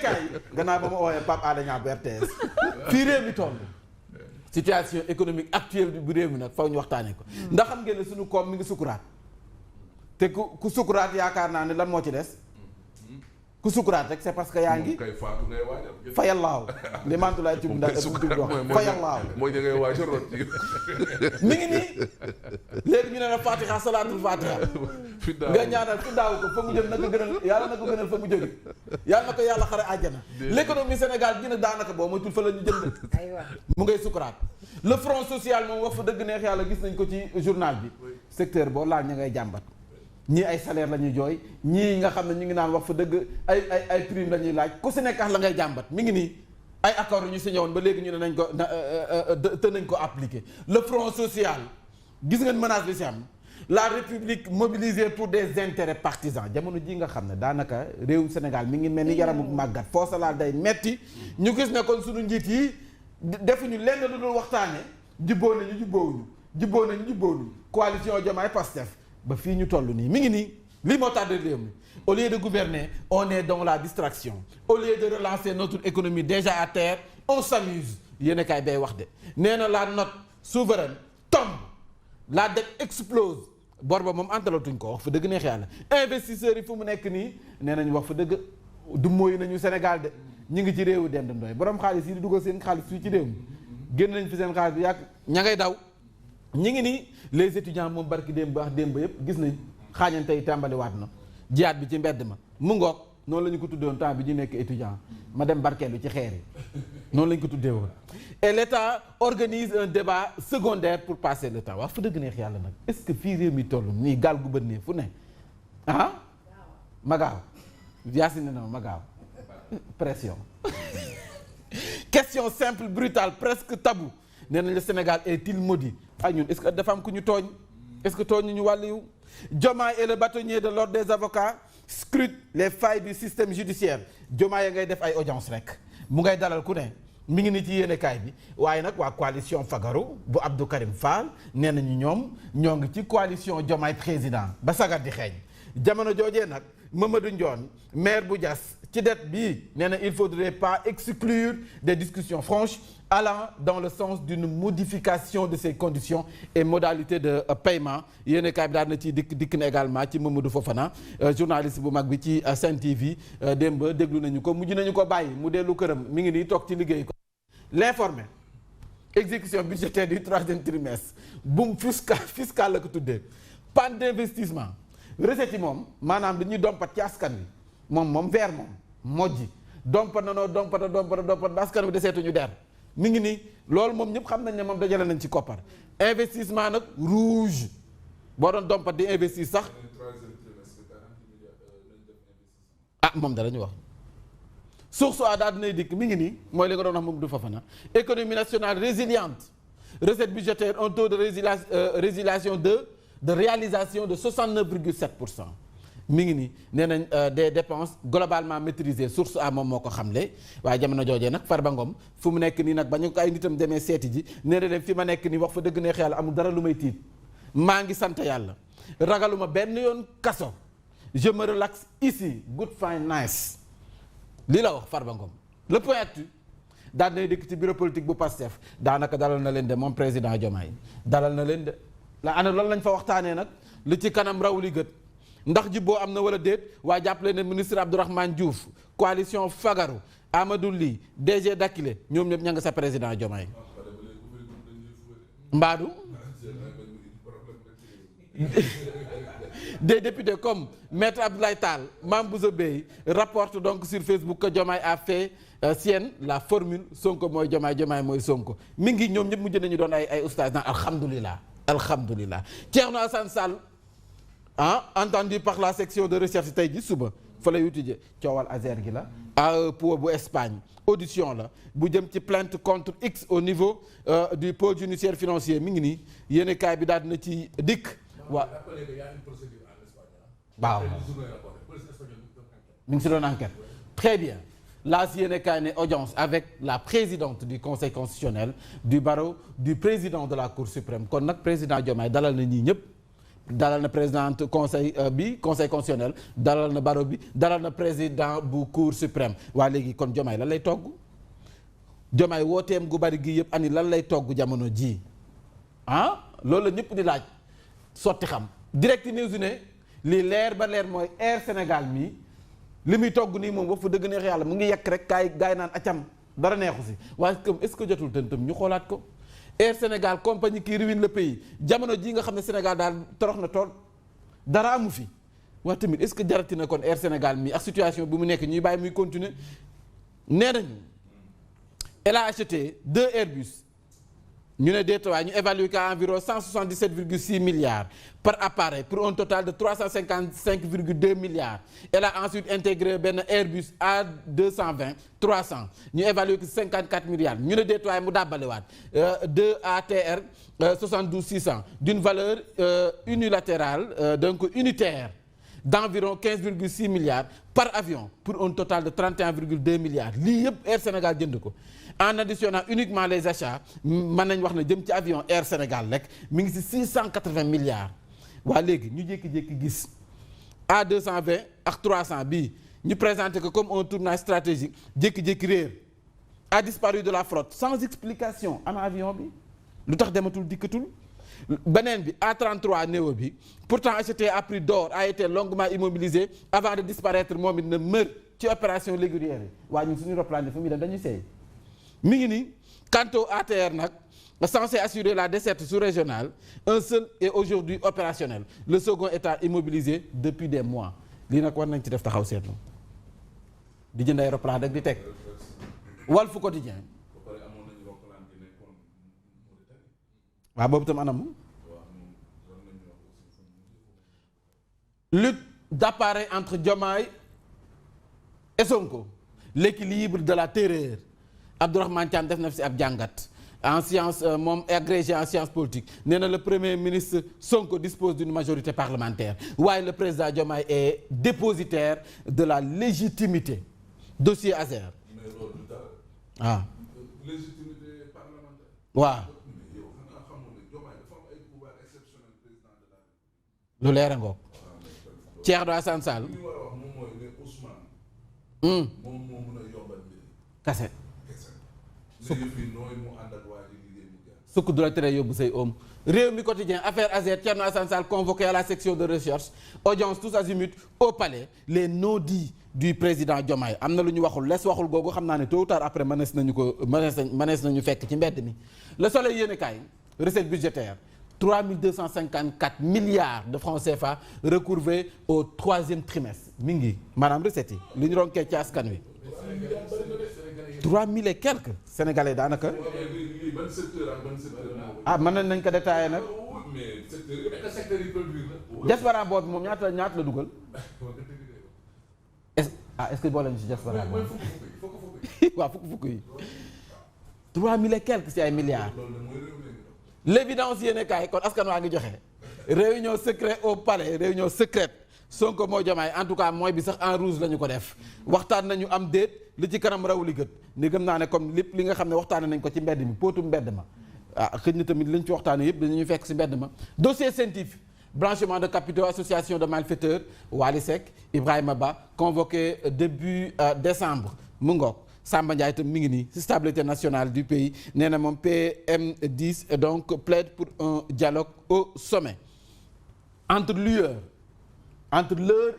kaay gannaaw ba ma ooyee Pape Alé Niang bu RTS fii réew mi toll situation économique actuelle bu réew mi nag faw ñu waxtaanee ko ndax xam ngeen ne suñu koom mi ngi sukuraat te ku sukuraat yaakaar naa ne lan moo ci des ku sukuraat rek c'est parce que yaa ngi fayallaaw li mantulaay ci ndax fayallaaw mooy da ngay waaj a rot mi ngi nii léegi ñu ne la fatiha salaatul fatiha nga ñaanal fi daaw ko fa mu jëm na ko gënal yàlla na ko gënal fa mu jóge yàlla na ko yàlla xare àjjana l'économie Sénégal gi nag daanaka boo moytul fa la ñu jëm mu ngay sukuraat le front social moom wax fa dëgg neex yàlla gis nañ ko ci journal bi secteur boo laal ña ngay jàmbat ñii ay salaire la ñuy jooy ñii nga xam ne ñu ngi naan wax fa dëgg ay prime la ñuy laaj ku si nekk la ngay jàmbat mi ngi nii ay accords yu ñu signé woon ba léegi ñu ne nañ ko te nañ ko appliquer le front social gis ngeen menace bi si am la république mobilisée pour des intérêts partisans jamono ji nga xam ne daanaka réew Sénégal mi ngi mel ni yaramu màggat foo sa laal day metti ñu gis ne kon suñu njiit yi defuñu lenn lu dul waxtaane jubboo nañu jubboowuñu coalition Diomaye Pastef ba fii ñu toll nii mi ngi nii lii moo tardé réew mi au lieu de gouverner on est dans la distraction au lieu de relancer notre économie déjà à terre on s'amuse yéen a kaay bay wax de nee na la note souveraine tombe la dette explose bor ba moom antalatuñ ko wax fa dëgg neex yàlla investisseurs yi fu mu nekk nii nee nañ wax fa dëgg du mooy nañu Sénégal de ñu ngi ci réewu dend ndooy borom xaalis yi di dugal seen xaalis fii ci réew mi génn nañ fi seen xaalis bi yàgg ña ngay daw ñi ngi nii les étudiants moom barki démb ba yëpp gis nañ xaañante yi tàmbaliwaat na jiyaat bi ci mbedd ma mu ngoog noonu la ñu ko tuddewoon temps bi ñu nekk étudiant ma dem barkeelu ci xeer yi noonu la ñu ko tuddee woon et l'État organise un débat secondaire pour passer le temps wax fa dëgg neex yàlla nag est-ce que fii réew mi toll nii gaal gu bët nee fu ne ah ma gaaw Yacine na ma gaaw pression question simple brutale presque tabou nee nañ le Sénégal est-il maudit ah ñun est-ce que dafa am ku ñu tooñ est-ce que tooñ ñu wàllu yu Diomaye et le bâtonnier de l'ordre des avocats scrutent les failles du système judiciaire Diomaye ngay def ay audience rek mu ngay dalal ku ne mi ngi ni ci yéenekaay bi waaye nag waa coalition Fagaru bu Abdou Karim Fall nee nañu ñoo ngi ci coalition Diomaye président ba sagar di xeeñ jamono joojee nag Mamadou Ndione maire bu Diass ci dette bii nee na il faudrait pas exclure des discussions franches allant dans le sens d'une modification de ces conditions et modalités de paiement yéen kaay bi daal na ci dikk na également ci Mamadou Fofana journaliste bu mag bi ci Sen TV démb déglu nañu ko mujj nañu ko bàyyi mu dellu këram mi ngi nii toog ci liggéey ko l'informé exécution budgétaire du troisième trimestre boom fiscal la ko tuddee panne d'investissement recette yi moom maanaam dañuy dompat ci askan wi moom vert moom mojji dompat ba askan wi deseetuñu der mi ngi nii loolu moom ñëpp xam nañ ne moom dajale nañ ci koppar investissement nag rouge boo doon dompat di investir sax moom da la ñu wax source a daal dinay dikk mi ngi nii mooy li nga doon wax moom du Fafana économie nationale résiliente recette budgétaire un taux de résiliation de réalisation de 69,7%. mi ngi nii nee nañ des dépenses globalement maîtrisées source a moom moo ko xamle waaye jamono joojee nag Farba Ngom fu mu nekk nii nag ba ñu ko ay nitam demee seeti ji nee na leen fi ma nekk nii wax fa dëgg neex yàlla amul dara lu may tiit maa ngi sant yàlla ragaluma benn yoon kaso je me relaxe ici good fine nice lii la wax Farba Ngom le point actu daan nay dëkk ci bureau politique bu Pastef daanaka dalal na leen de moom président Diomaye dalal na leen de la ana loolu lañ fa waxtaanee nag li ci kanam raw li gët ndax jibboo am na wala déet waa jàppale ne ministre Abdourahmane Diouf coalition Fagaru Amadou Ly DG Dakile ñoom ñëpp ña nga sa président Diomaye mbaadu des députés comme Maître Abdoulaye Tall Mame Bousso Beye rapportent donc sur Facebook que Diomaye a fait sienne la formule Sonko mooy Diomaye mooy Sonko mi ngi ñoom ñëpp mujj nañu doon ay oustaz naan alhamdulilah Thierno Alassane Sall entendu par la section de recherche tey ji suba fa lay utije coowal Azer gi la AEPO bu Espagne audition la bu jëm ci plainte contre X au niveau du pôle judiciaire financier mi ngi nii yéen kaay bi daal dina ci dikk waaw mi ngi si doon enquête très bien laas yéen kaay ne audience avec la présidente du conseil constitutionnel du barreau du président de la cour suprême kon nag président Diomaye dalal na ñii ñëpp dalal na présidente conseil constitutionnel dalal na barreau bi dalal na président bu cour suprême waa léegi kon Diomaye lan lay togg Diomaye wooteem gu bari gi yëpp ani lan lay togg jamono ji loolu la ñëpp di laaj sotti xam direct news ne lii leer ba leer mooy Air Sénégal mi li muy togg nii moom wax fa dëgg neex yàlla mu ngi yekk rek gaay naan acam dara neexu si waaye est-ce que jotul tëntam ñu xoolaat ko Air Sénégal compagnie qui ruine le pays jamono ji nga xam ne Sénégal daal torox na tool dara amu fi waaye tamit est-ce que jarati na kon Air Sénégal mi ak situation bi mu nekk ñuy bàyyi muy continuer nee nañu elle a acheté 2 Airbus ñu ne déetawaay ñu évalue qu'à environ 177,6 milliards par appareil pour un total de 355,2 milliards elle a ensuite intégré benn Airbus A220 300 ñu évalue que 54 milliards ñu ne déetawaay mu dàbbalewaat 2 ATR 72 600 d'une valeur unilatérale donc unitaire d'environ 15,6 milliards par avion pour un total de 31,2 milliards lii yëpp Air Sénégal jënd ko en additionnant uniquement les achats mën nañ wax ne jëm ci avion Air Sénégal rek mi ngi ci 680 milliards waa léegi ñu jékki-jékki gis A220 ak 300 bii ñu présenté ko comme un tournage stratégique jékki-jékki réer a disparu de la flotte sans explication ana avion bi lu tax dematul dikkatul beneen bi A33 Neo bi pourtant acheté à prix d'or a été longuement immobilisé avant de disparaître moom it na mër ci opération régulière yi waaye ñun suñu roplaan fu muy dem dañuy seey mi ngi nii quant au ATR nag censé assurer la desserte sous-régionale un seul est aujourd'hui opérationnel le second étant immobilisé depuis des mois lii nag war nañ ci def taxaw seetlu di jënd ay roplaan rek di teg Walf Quotidien waaw boobu tam anam lutte d'appareil entre Diomaye et Sonko l'équilibre de la terreur Abdourahmane Thiam def na fi si ab jàngat en science moom agrégé en sciences politiques nee na le premier ministre Sonko dispose d'une majorité parlementaire waaye le président Diomaye est dépositaire de la légitimité dossier Azer waaw waaw lu leer a ngoog Thierno Alassane Sall kase sukk du la tere yóbbu say oom réew mi quotidien affaire Azer Thierno Alassane Sall convoqué à la section de recherche audience tous azimuts au palais les non-dits du président Diomaye am na lu ñu waxul les waxul googu xam naa ne tôt ou tard après mënees nañu fekk ci mbedd mi le soleil yéene kaay recette budgétaire 3254 milliards de francs CFA recouvrés au 3e trimestre mi ngi maanaam recette yi li ñu ronkee ci askan wi 3000 et quelques sénégalais daanaka mën nañ ko détaillé nag diaspora boobu moom ñaata la dugal est-ce que boole ñu ci diaspora boobu waaw fukk yi 3000 et quelques ci ay milliards l'évidence yéene kaay kon askan waa ngi joxe réunion secrète au palais réunion secrète Sonko moo Diomaye en tout cas mooy bi sax en rouge la ñu ko def waxtaan nañu am déet li ci kanam raw li gët ni gëm naa ne comme lépp li nga xam ne waxtaane nañ ko ci mbedd mi póotu mbedd ma xëy na tamit liñ ci waxtaane yëpp dañuy fekk si mbedd ma dossier scientifique blanchiment de capitaux association de malfaiteurs Wali Seck Ibrahima Ba convoqué début décembre mu ngoog Samba Ndiaye itam mi ngi nii ci stabilité nationale du pays nee na moom PM10 donc plaide pour un dialogue au sommet entre l'heure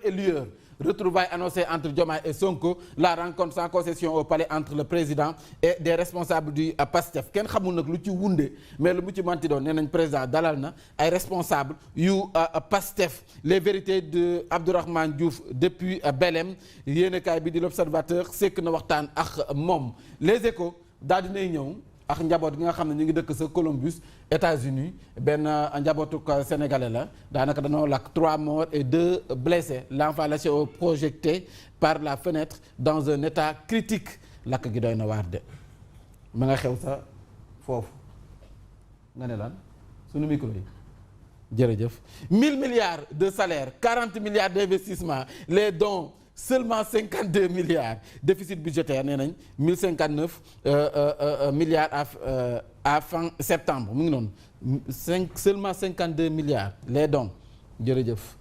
et l'heure retrouvailles annoncées entre Diomaye et Sonko la rencontre sans concession au palais entre le président et des responsables du PASTEF kenn xamul nag lu ci wunde mais lu mu ci manti doon nee nañ président dalal na ay responsables yu PASTEF les vérités de Abdourahmane Diouf depuis Belem yéenekaay bi di l'Observateur sekk na waxtaan ak moom les Échos daal dinay ñëw ak njaboot gi nga xam ne ñu ngi dëkk sa Columbus États-Unis benn njabootu sénégalais la daanaka dañoo lakk 3 morts et 2 blessés l'enfant lâché au projeté par la fenêtre dans un état critique lakk gi doy na waar de ma nga xew sa foofu nga ne lan sunu micro yi jërëjëf 1000 milliards de salaire 40 milliards d'investissement les dons seulement 52 milliards déficit budgétaire nee nañ 1059 milliards à fin septembre mu ngi noonu seulement 52 milliards les dons jërëjëf.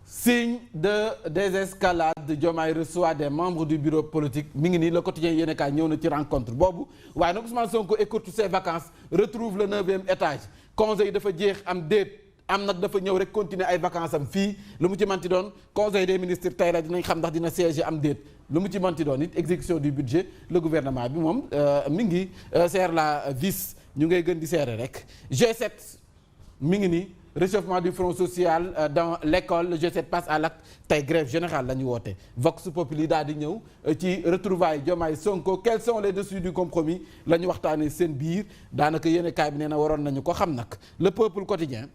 Signe de désescalade, Diomaye reçoit des membres du bureau politique mi ngi nii le quotidien yéen kaay ñëw na ci rencontre boobu waaye nag Ousmane Sonko écourte ses vacances retrouve le 9e étage conseil dafa jeex am déet am nag dafa ñëw rek continuer ay vacances am fii lu mu ci manti doon conseil des ministres tey la dinañ xam ndax dina siéger am déet lu mu ci manti doon it exécution du budget le gouvernement bi moom mi ngi serre la vis ñu ngay gën di serrer rek G7 mi ngi nii réchauffement du front social dans l'école le G7 passe à l'acte tey grève générale la ñu woote Vox Populi daal di ñëw ci retrouvailles Diomaye Sonko quels sont les dessus du compromis la ñu waxtaanee seen biir daanaka yéen kaay bi nee na waroon nañu ko xam nag le peuple quotidien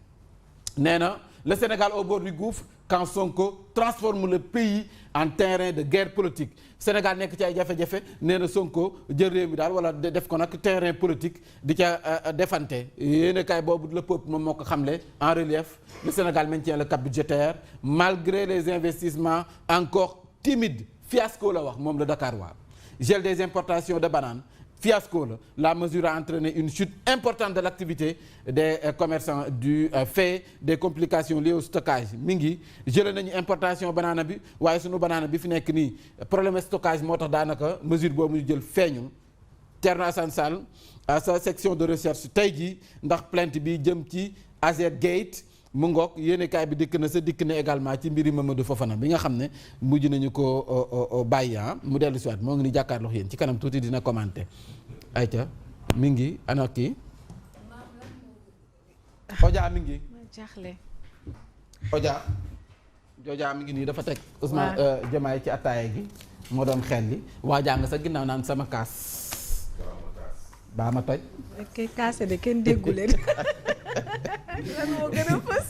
nee na le Sénégal au bord du gouffre quand Sonko transforme le pays en terrain de guerre politique Sénégal nekk ci ay jafe-jafe nee na Sonko jël réew mi daal wala def ko nag terrain politique di ca defante yéen kaay boobu le peuple moom moo ko xamle en relief le Sénégal maintient le cap budgétaire malgré les investissements encore timides fiasco la wax moom le Dakarois gel des importations de bananes fiasco la mesure a entraîné une chute importante de l'activité des commerçants du fait des complications liées au stockage mi ngi jëlee nañu importation banana bi waaye sunu banana bi fi nekk nii problème stockage moo tax daanaka mesure boobu ñu jël feeñul Thierno Assane Sall à sa section de recherche tey jii ndax plainte bi jëm ci Azer Gate mu ngoog yéenekaay bi dikk na également ci mbiri Mamadou Fofana bi nga xam ne mujj nañu ko bàyyi mu dellu si waat moo ngi ni jàkkaarloo yéen ci kanam tuuti dina commenter ayca mi ngi ana kii Oja mi ngi jaaxle Oja mi ngi nii dafa teg Ousmane Diomaye ci attaaya gi moo doon xel li waa jàng sa ginnaaw naan sama kaas baa ma toj kay kaase de kenn déggu leen lan moo gën a fës